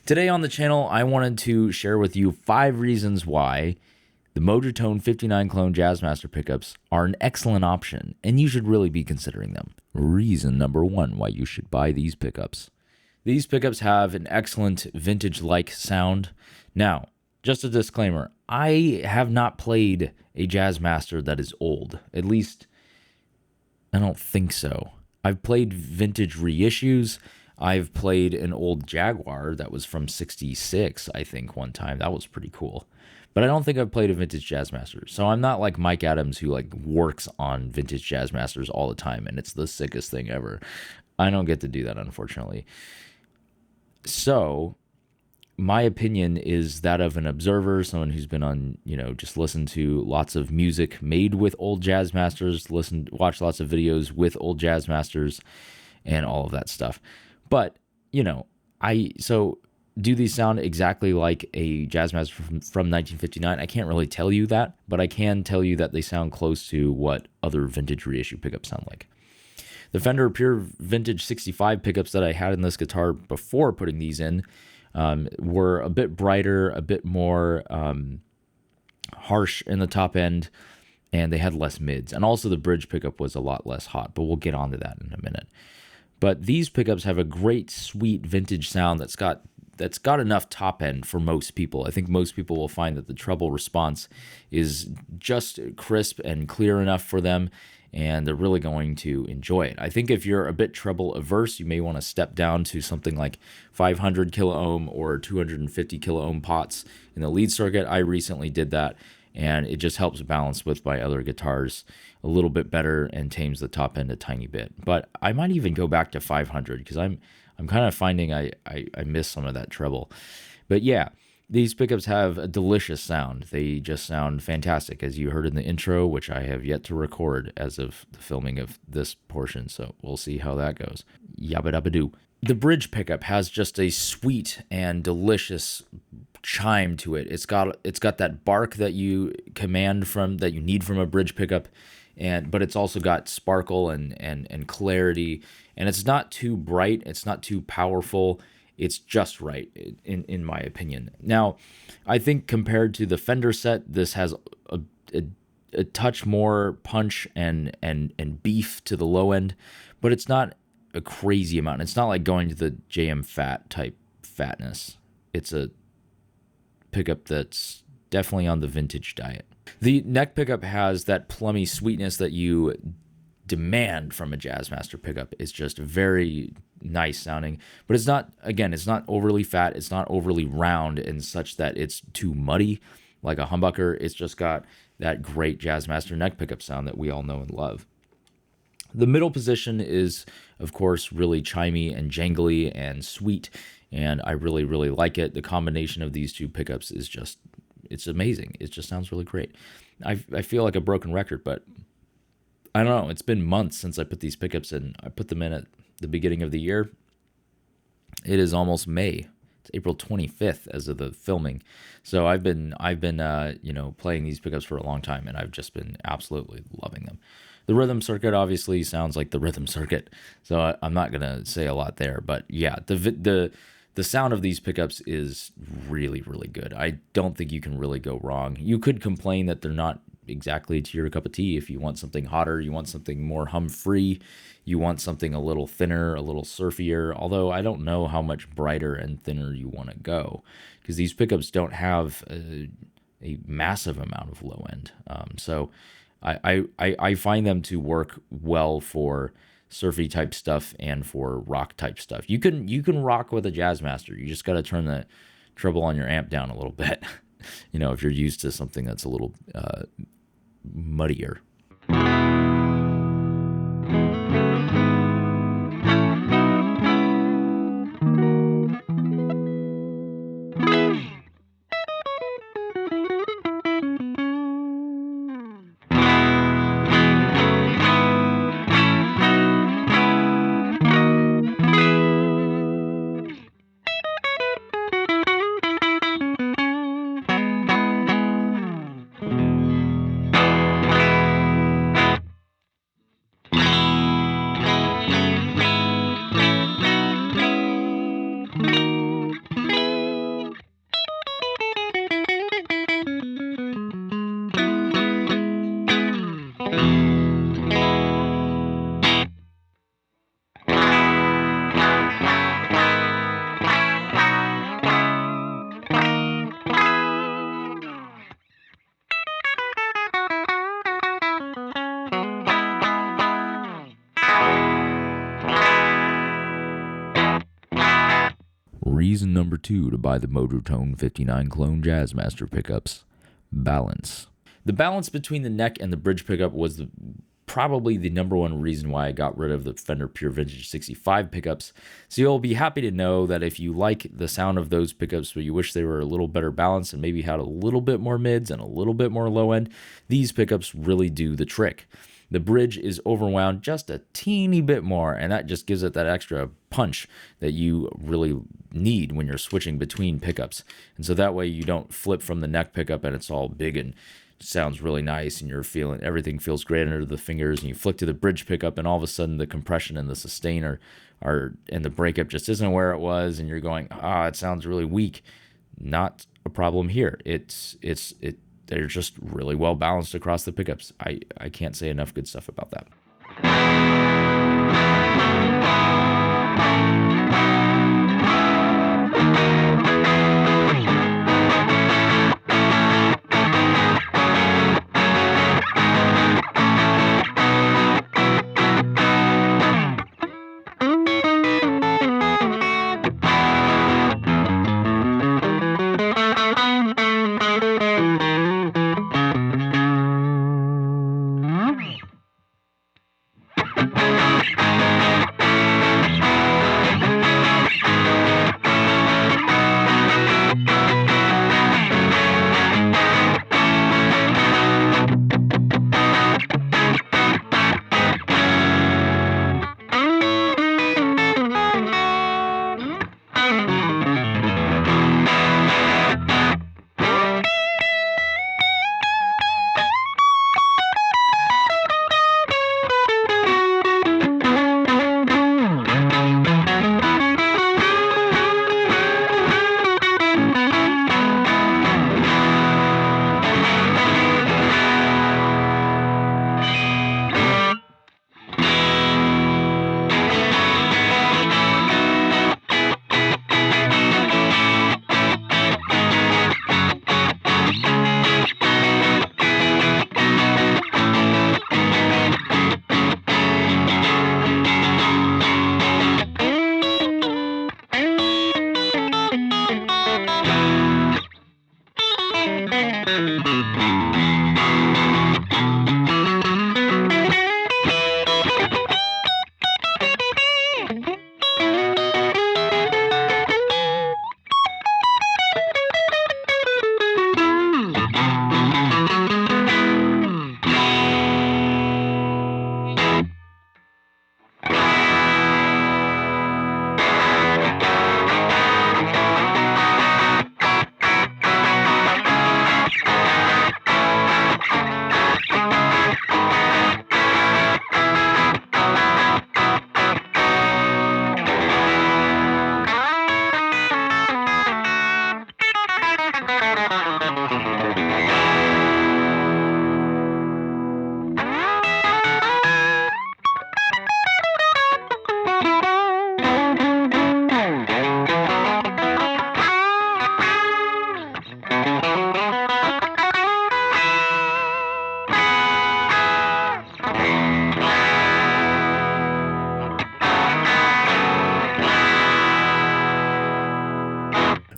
Today on the channel, I wanted to share with you 5 reasons why the Mojotone 59 Clone Jazzmaster Pickups are an excellent option, and you should really be considering them. Reason number 1 why you should buy these pickups. These pickups have an excellent vintage-like sound. Now, just a disclaimer, I have not played a Jazzmaster that is old. At least, I don't think so. I've played vintage reissues. I've played an old Jaguar that was from '66, I think, one time. That was pretty cool. But I don't think I've played a vintage Jazzmaster. So I'm not like Mike Adams, who like works on vintage Jazzmasters all the time, and it's the sickest thing ever. I don't get to do that, unfortunately. So my opinion is that of an observer, someone who's been on, just listened to lots of music made with old Jazzmasters, watch lots of videos with old Jazzmasters, and all of that stuff. But, so do these sound exactly like a Jazzmaster from 1959? I can't really tell you that, but I can tell you that they sound close to what other vintage reissue pickups sound like. The Fender Pure Vintage 65 pickups that I had in this guitar before putting these in were a bit brighter, a bit more harsh in the top end, and they had less mids. And also the bridge pickup was a lot less hot, but we'll get onto that in a minute. But these pickups have a great, sweet vintage sound that's got enough top end for most people. I think most people will find that the treble response is just crisp and clear enough for them, and they're really going to enjoy it. I think if you're a bit treble averse, you may want to step down to something like 500 kilo ohm or 250 kilo ohm pots in the lead circuit. I recently did that, and it just helps balance with my other guitars a little bit better and tames the top end a tiny bit. But I might even go back to 500 because I'm kind of finding I miss some of that treble. But yeah, these pickups have a delicious sound. They just sound fantastic, as you heard in the intro, which I have yet to record as of the filming of this portion, so we'll see how that goes. Yabba dabba doo. The bridge pickup has just a sweet and delicious chime to it. It's got that bark that you need from a bridge pickup, but it's also got sparkle and clarity, and it's not too bright, it's not too powerful. It's just right, in my opinion. Now, I think compared to the Fender set, this has a touch more punch and beef to the low end, but it's not a crazy amount. It's not like going to the JM Fat type fatness. It's a pickup that's definitely on the vintage diet. The neck pickup has that plummy sweetness that you demand from a Jazzmaster pickup. It's just very nice sounding, but it's not overly fat, it's not overly round and such that it's too muddy like a humbucker. It's just got that great Jazzmaster neck pickup sound that we all know and love. The middle position is, of course, really chimey and jangly and sweet, and I really, really like it. The combination of these two pickups is just, it's amazing. It just sounds really great. I feel like a broken record, but I don't know. It's been months since I put these pickups in. I put them in at the beginning of the year. It is almost May. It's April 25th as of the filming. So I've been playing these pickups for a long time, and I've just been absolutely loving them. The rhythm circuit obviously sounds like the rhythm circuit, so I'm not gonna say a lot there. But yeah, the sound of these pickups is really, really good. I don't think you can really go wrong. You could complain that they're not exactly to your cup of tea. If you want something hotter, you want something more hum-free, you want something a little thinner, a little surfier, although I don't know how much brighter and thinner you want to go, because these pickups don't have a massive amount of low end. So I find them to work well for surfy type stuff and for rock type stuff. You can rock with a Jazzmaster. You just got to turn the treble on your amp down a little bit. If you're used to something that's a little muddier. Reason number 2 to buy the Mojotone 59 Clone Jazzmaster Pickups: balance. The balance between the neck and the bridge pickup was probably the number one reason why I got rid of the Fender Pure Vintage 65 pickups. So you'll be happy to know that if you like the sound of those pickups, but you wish they were a little better balanced and maybe had a little bit more mids and a little bit more low end, these pickups really do the trick. The bridge is overwound just a teeny bit more, and that just gives it that extra punch that you really need when you're switching between pickups. And so that way you don't flip from the neck pickup and it's all big and sounds really nice and you're feeling everything feels great under the fingers, and you flick to the bridge pickup and all of a sudden the compression and the sustain are and the breakup just isn't where it was, and you're going, it sounds really weak. Not a problem here. They're just really well balanced across the pickups. I can't say enough good stuff about that.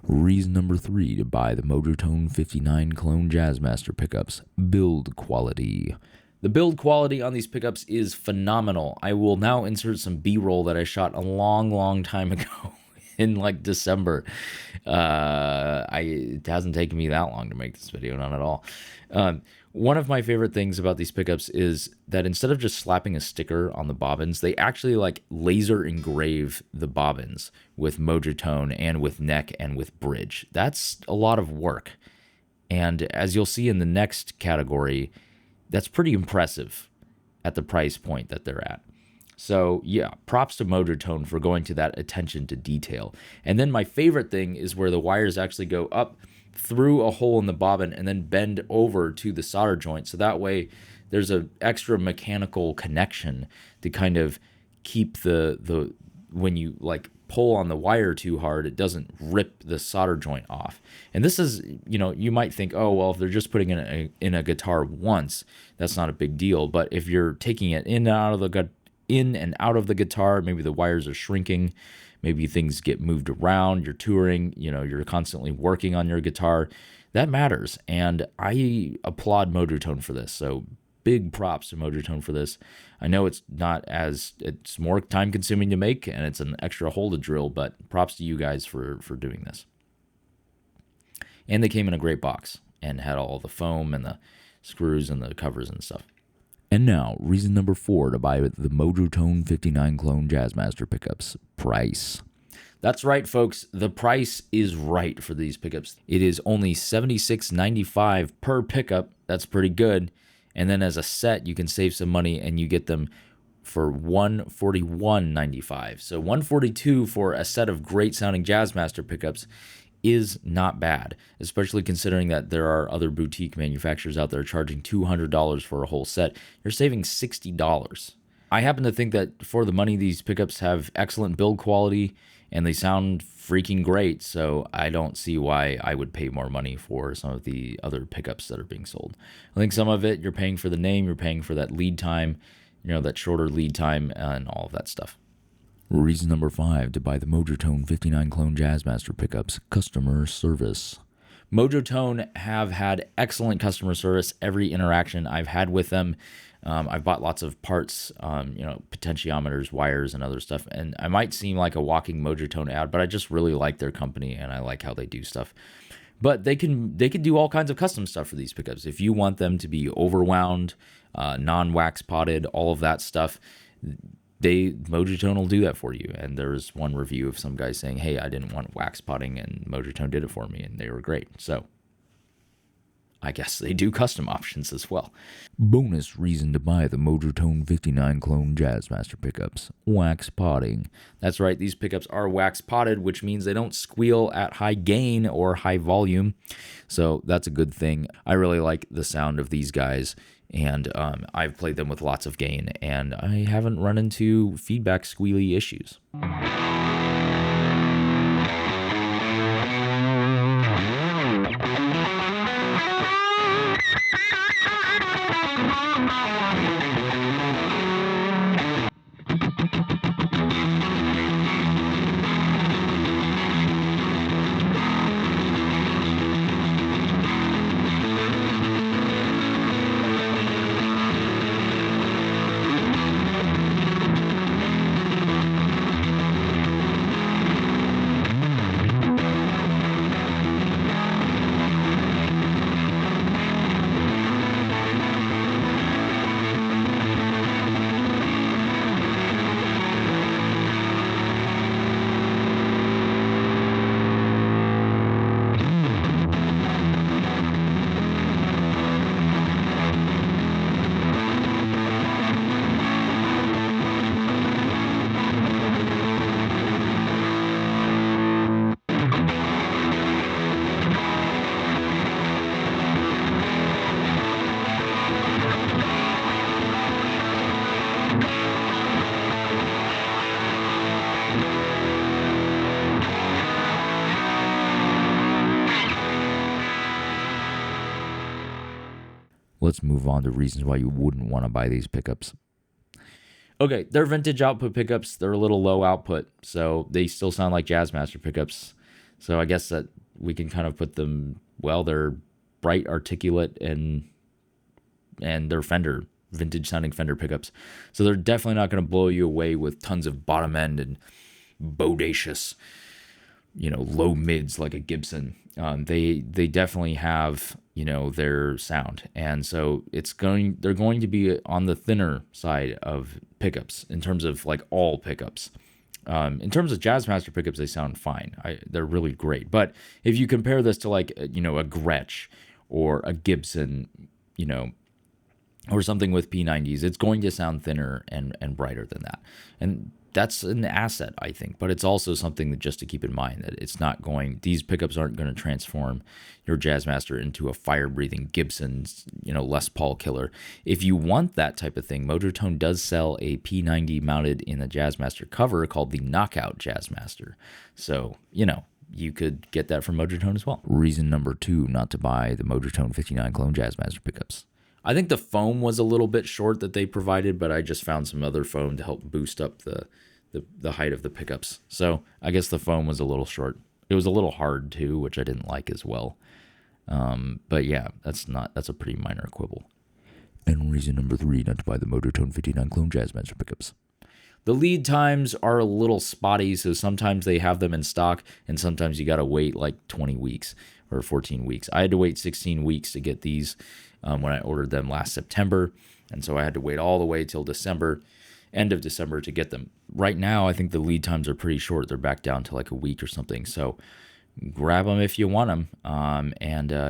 Reason number 3 to buy the Mojotone 59 Clone Jazzmaster Pickups: build quality. The build quality on these pickups is phenomenal. I will now insert some B-roll that I shot a long time ago in like December. It hasn't taken me that long to make this video, not at all. One of my favorite things about these pickups is that instead of just slapping a sticker on the bobbins, they actually like laser engrave the bobbins with Mojotone and with neck and with bridge. That's a lot of work. And as you'll see in the next category, that's pretty impressive at the price point that they're at. So yeah, props to Mojotone for going to that attention to detail. And then my favorite thing is where the wires actually go up through a hole in the bobbin and then bend over to the solder joint. So that way there's an extra mechanical connection to kind of keep the when you like pull on the wire too hard, it doesn't rip the solder joint off. And this is, you might think, oh, well, if they're just putting it in a guitar once, that's not a big deal. But if you're taking it in and out of the in and out of the guitar. Maybe the wires are shrinking. Maybe things get moved around. You're touring, you're constantly working on your guitar. That matters. And I applaud Mojotone for this. So big props to Mojotone for this. I know it's more time consuming to make and it's an extra hole to drill, but props to you guys for doing this. And they came in a great box and had all the foam and the screws and the covers and stuff. And now, reason number 4 to buy the Mojotone 59 Clone Jazzmaster Pickups. Price. That's right, folks. The price is right for these pickups. It is only $76.95 per pickup. That's pretty good. And then as a set, you can save some money and you get them for $141.95. So $142 for a set of great sounding Jazzmaster pickups is not bad, especially considering that there are other boutique manufacturers out there charging $200 for a whole set. You're saving $60. I happen to think that for the money, these pickups have excellent build quality and they sound freaking great. So I don't see why I would pay more money for some of the other pickups that are being sold. I think some of it, you're paying for the name, you're paying for that lead time, that shorter lead time and all of that stuff. Reason number 5 to buy the Mojotone 59 Clone Jazzmaster Pickups. Customer service. Mojotone have had excellent customer service every interaction I've had with them. I've bought lots of parts, potentiometers, wires, and other stuff. And I might seem like a walking Mojotone ad, but I just really like their company and I like how they do stuff. But they can do all kinds of custom stuff for these pickups. If you want them to be overwound, non-wax potted, all of that stuff, Mojotone will do that for you. And there was one review of some guy saying, hey, I didn't want wax potting and Mojotone did it for me and they were great. So I guess they do custom options as well. Bonus reason to buy the Mojotone 59 Clone Jazzmaster Pickups. Wax potting. That's right, these pickups are wax potted, which means they don't squeal at high gain or high volume. So that's a good thing. I really like the sound of these guys. And I've played them with lots of gain, and I haven't run into feedback squealy issues. Let's move on to reasons why you wouldn't want to buy these pickups. Okay, they're vintage output pickups. They're a little low output, so they still sound like Jazzmaster pickups. So I guess that we can kind of put them, they're bright, articulate, and they're vintage sounding Fender pickups. So they're definitely not going to blow you away with tons of bottom end and bodacious, low mids like a Gibson. They definitely have, their sound. And so they're going to be on the thinner side of pickups in terms of like all pickups. In terms of Jazzmaster pickups, they sound fine. They're really great. But if you compare this to like, a Gretsch or a Gibson, or something with P90s, it's going to sound thinner and brighter than that. And that's an asset, I think, but it's also something that just to keep in mind that these pickups aren't going to transform your Jazzmaster into a fire-breathing Gibson, Les Paul killer. If you want that type of thing, Mojotone does sell a P90 mounted in a Jazzmaster cover called the Knockout Jazzmaster. So, you could get that from Mojotone as well. Reason number 2 not to buy the Mojotone 59 Clone Jazzmaster pickups. I think the foam was a little bit short that they provided, but I just found some other foam to help boost up the height of the pickups. So I guess the foam was a little short. It was a little hard too, which I didn't like as well. But yeah, that's a pretty minor quibble. And reason number 3 not to buy the Mojotone 59 Clone Jazzmaster Pickups. The lead times are a little spotty, so sometimes they have them in stock, and sometimes you gotta wait like 20 weeks or 14 weeks. I had to wait 16 weeks to get these when I ordered them last September, and so I had to wait all the way till December, end of December, to get them. Right now, I think the lead times are pretty short. They're back down to like a week or something, so grab them if you want them.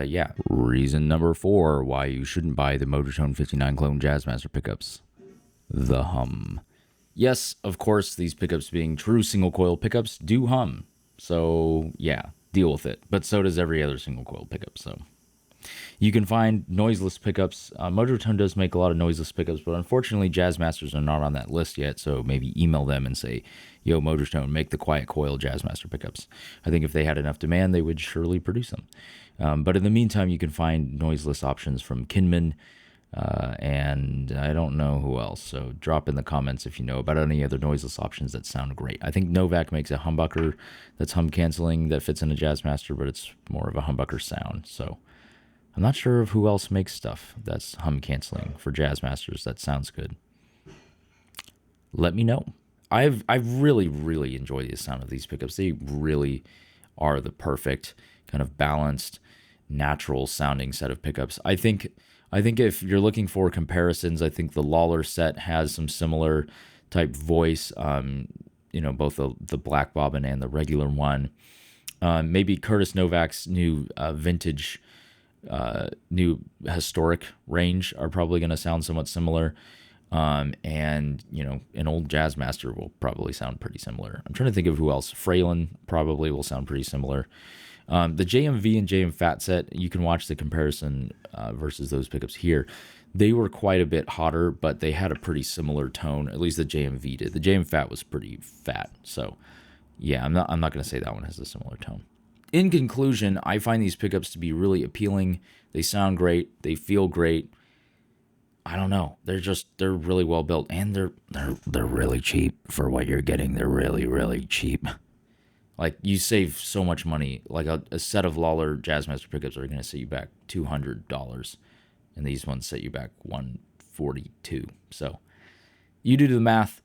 Yeah. Reason number 4 why you shouldn't buy the Mojotone 59 Clone Jazzmaster Pickups. The hum. Yes, of course, these pickups being true single coil pickups do hum. So yeah, deal with it. But so does every other single coil pickup. So you can find noiseless pickups. Mojotone does make a lot of noiseless pickups, but unfortunately, Jazzmasters are not on that list yet. So maybe email them and say, "Yo, Mojotone, make the quiet coil Jazzmaster pickups." I think if they had enough demand, they would surely produce them. But in the meantime, you can find noiseless options from Kinman, and I don't know who else. So drop in the comments if you know about any other noiseless options that sound great. I think Novak makes a humbucker that's hum canceling that fits in a Jazzmaster, but it's more of a humbucker sound. So I'm not sure of who else makes stuff that's hum canceling for Jazzmasters that sounds good. Let me know. I've really enjoyed the sound of these pickups. They really are the perfect kind of balanced, natural sounding set of pickups. I think if you're looking for comparisons, I think the Lawler set has some similar type voice. Both the black bobbin and the regular one. Maybe Curtis Novak's new vintage, new historic range are probably going to sound somewhat similar. And an old Jazzmaster will probably sound pretty similar. I'm trying to think of who else. Fralin probably will sound pretty similar. The JMV and JM Fat set, you can watch the comparison versus those pickups here. They were quite a bit hotter, but they had a pretty similar tone. At least the JMV did. The JM Fat was pretty fat, so yeah, I'm not going to say that one has a similar tone. In conclusion, I find these pickups to be really appealing. They sound great. They feel great. I don't know. They're really well built, and they're really cheap for what you're getting. They're really cheap. Like, you save so much money. Like a set of Lawler Jazzmaster pickups are going to set you back $200, and these ones set you back $142. So you do the math.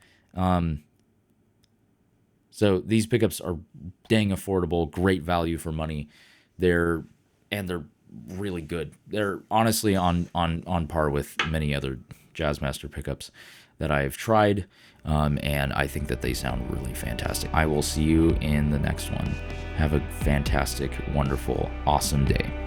So these pickups are dang affordable, great value for money. They're really good. They're honestly on par with many other Jazzmaster pickups that I have tried, and I think that they sound really fantastic. I will see you in the next one. Have a fantastic, wonderful, awesome day.